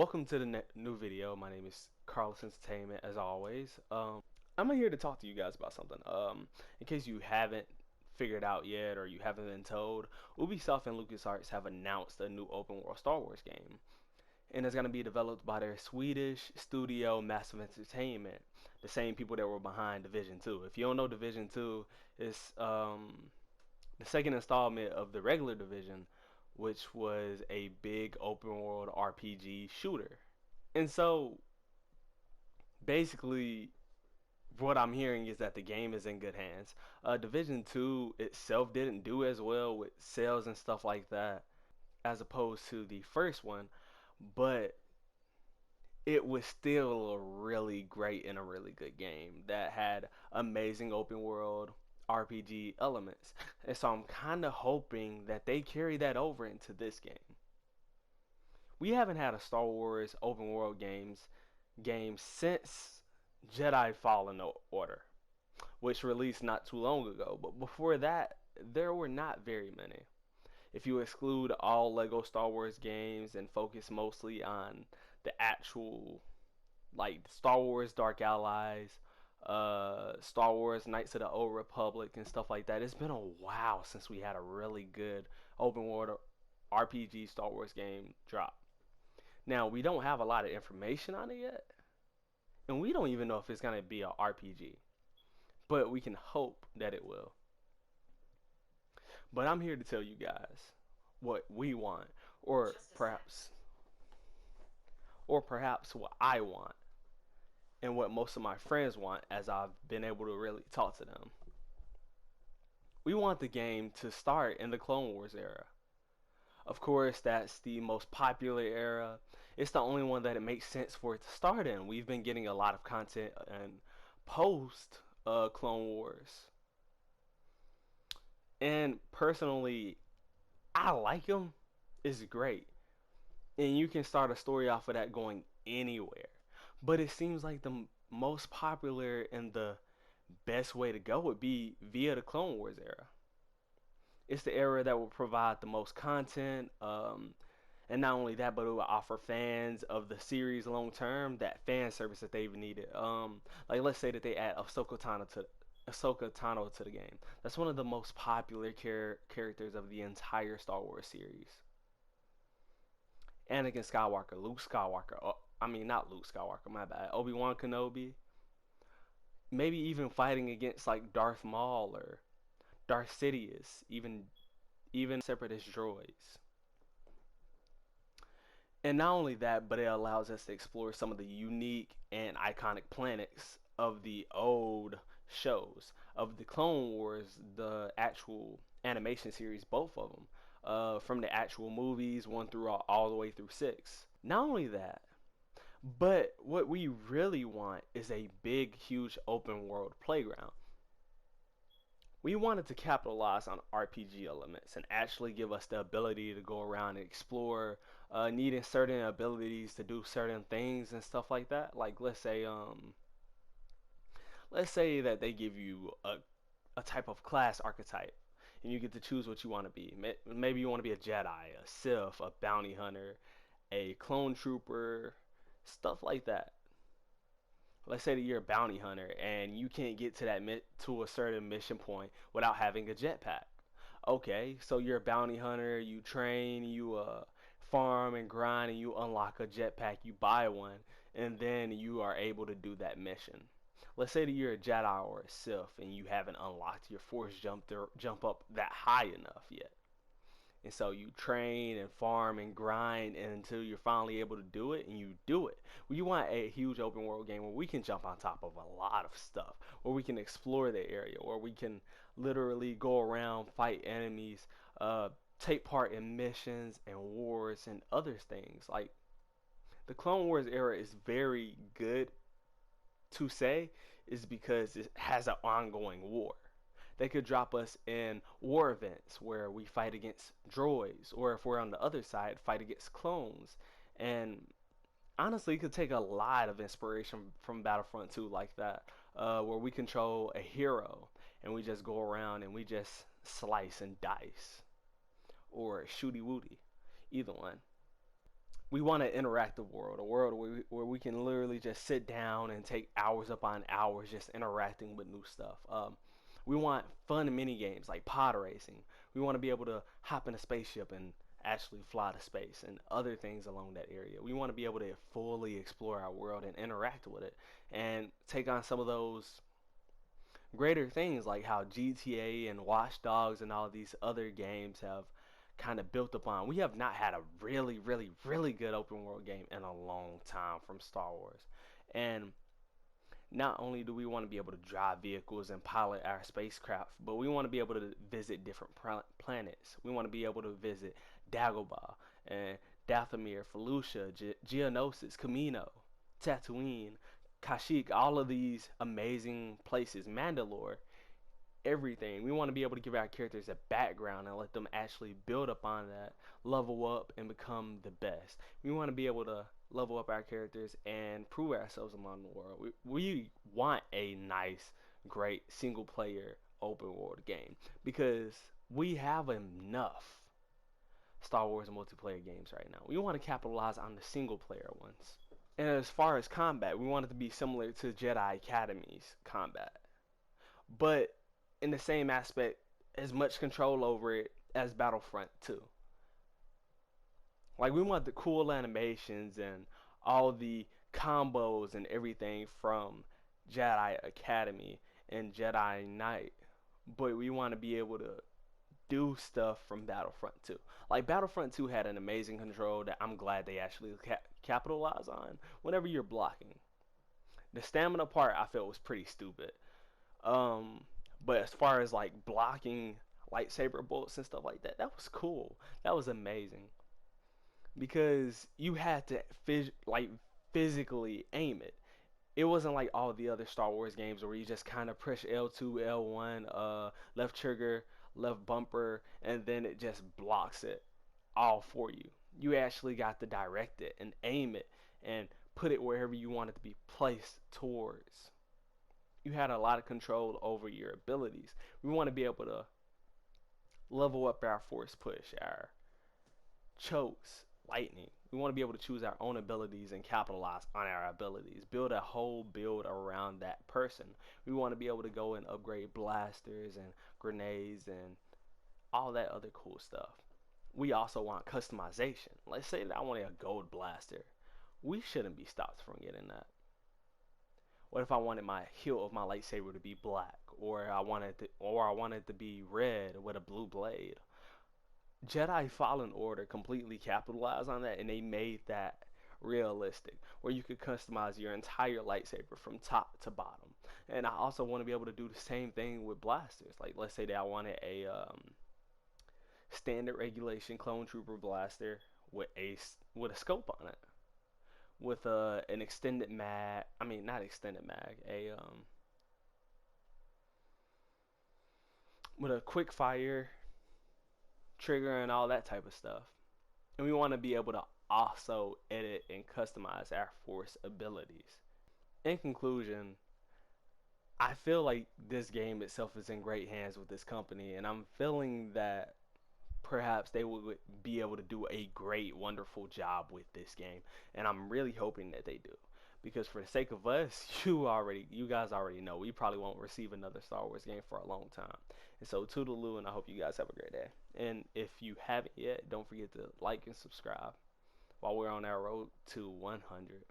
Welcome to the new video. My name is Carlos Entertainment, as always. I'm here to talk to you guys about something. In case you haven't figured out yet or you haven't been told, Ubisoft and LucasArts have announced a new open world Star Wars game. And it's going to be developed by their Swedish studio Massive Entertainment, the same people that were behind Division 2. If you don't know, Division 2 is the second installment of the regular Division, which was a big open world RPG shooter. And so basically, what I'm hearing is that the game is in good hands. Division 2 itself didn't do as well with sales and stuff like that as opposed to the first one, but it was still a really great and a really good game that had amazing open world RPG elements. And so I'm kind of hoping that they carry that over into this game. We haven't had a Star Wars open world game since Jedi Fallen Order, which released not too long ago. But before that, there were not very many. If you exclude all Lego Star Wars games and focus mostly on the actual, like Star Wars Dark Allies, Star Wars Knights of the Old Republic, and stuff like that, it's been a while since we had a really good open world RPG Star Wars game drop. Now, we don't have a lot of information on it yet, and we don't even know if it's going to be an RPG, but we can hope that it will. But I'm here to tell you guys what we want, or perhaps what I want, and what most of my friends want, as I've been able to really talk to them. We want the game to start in the Clone Wars era. Of course, that's the most popular era. It's the only one that it makes sense for it to start in. We've been getting a lot of content and post Clone Wars. And personally, I like them. It's great. And you can start a story off of that going anywhere. But it seems like the most popular and the best way to go would be via the Clone Wars era. It's the era that will provide the most content, and not only that, but it will offer fans of the series long term that fan service that they've needed. Like let's say that they add Ahsoka Tano to the game. That's one of the most popular characters of the entire Star Wars series. Anakin Skywalker, Luke Skywalker. I mean, not Luke Skywalker. My bad. Obi-Wan Kenobi. Maybe even fighting against like Darth Maul or Darth Sidious, even separatist droids. And not only that, but it allows us to explore some of the unique and iconic planets of the old shows, of the Clone Wars, the actual animation series, both of them, from the actual movies, 1 through all the way through 6. Not only that, but what we really want is a big, huge open world playground. We wanted to capitalize on RPG elements and actually give us the ability to go around and explore, needing certain abilities to do certain things and stuff like that. Like let's say that they give you a type of class archetype, and you get to choose what you want to be. Maybe you want to be a Jedi, a Sith, a bounty hunter, a clone trooper, stuff like that. Let's say that you're a bounty hunter and you can't get to to a certain mission point without having a jetpack. Okay, so you're a bounty hunter, you train, you farm and grind, and you unlock a jetpack, you buy one, and then you are able to do that mission. Let's say that you're a Jedi or a Sith and you haven't unlocked your force jump up that high enough yet. And so you train and farm and grind until you're finally able to do it, and you do it. We want a huge open world game where we can jump on top of a lot of stuff, where we can explore the area, where we can literally go around, fight enemies, take part in missions and wars and other things. Like the Clone Wars era is very good to say, is because it has an ongoing war. They could drop us in war events where we fight against droids, or if we're on the other side, fight against clones. And honestly, it could take a lot of inspiration from Battlefront 2 like that, where we control a hero and we just go around and we just slice and dice, or shooty wooty, either one. We want an interactive world, a world where we can literally just sit down and take hours upon hours just interacting with new stuff. We want fun mini games like pod racing. We want to be able to hop in a spaceship and actually fly to space and other things along that area. We want to be able to fully explore our world and interact with it and take on some of those greater things like how GTA and Watch Dogs and all of these other games have kind of built upon. We have not had a really, really, really good open world game in a long time from Star Wars. And not only do we want to be able to drive vehicles and pilot our spacecraft, but we want to be able to visit different planets. We want to be able to visit Dagobah and Dathomir, Felucia, Geonosis, Kamino, Tatooine, Kashyyyk, all of these amazing places, Mandalore, everything. We want to be able to give our characters a background and let them actually build upon that, level up, and become the best. We want to be able to level up our characters and prove ourselves among the world. We want a nice, great single player open world game because we have enough Star Wars multiplayer games right now. We want to capitalize on the single player ones. And as far as combat, we want it to be similar to Jedi Academy's combat, but in the same aspect, as much control over it as Battlefront 2. Like we want the cool animations and all the combos and everything from Jedi Academy and Jedi Knight, but we want to be able to do stuff from Battlefront 2. Like Battlefront 2 had an amazing control that I'm glad they actually capitalize on whenever you're blocking. The stamina part I felt was pretty stupid. Um, but as far as like blocking lightsaber bolts and stuff like that, that was cool. That was amazing because you had to physically aim it. It wasn't like all the other Star Wars games where you just kind of push L2, L1, left trigger, left bumper, and then it just blocks it all for you. You actually got to direct it and aim it and put it wherever you want it to be placed towards. You had a lot of control over your abilities. We want to be able to level up our force push, our chokes, lightning. We want to be able to choose our own abilities and capitalize on our abilities. Build a whole build around that person. We want to be able to go and upgrade blasters and grenades and all that other cool stuff. We also want customization. Let's say that I want a gold blaster. We shouldn't be stopped from getting that. What if I wanted my hilt of my lightsaber to be black, or I wanted to be red with a blue blade? Jedi Fallen Order completely capitalized on that, and they made that realistic, where you could customize your entire lightsaber from top to bottom. And I also want to be able to do the same thing with blasters. Like, let's say that I wanted a standard regulation clone trooper blaster with a scope on it, with an extended mag. I mean, not extended mag. With a quick fire trigger and all that type of stuff. And we want to be able to also edit and customize our force abilities. In conclusion, I feel like this game itself is in great hands with this company, and I'm feeling that perhaps they would be able to do a great, wonderful job with this game, and I'm really hoping that they do. Because for the sake of us, you guys already know, we probably won't receive another Star Wars game for a long time. And so, toodaloo, and I hope you guys have a great day. And if you haven't yet, don't forget to like and subscribe while we're on our road to 100.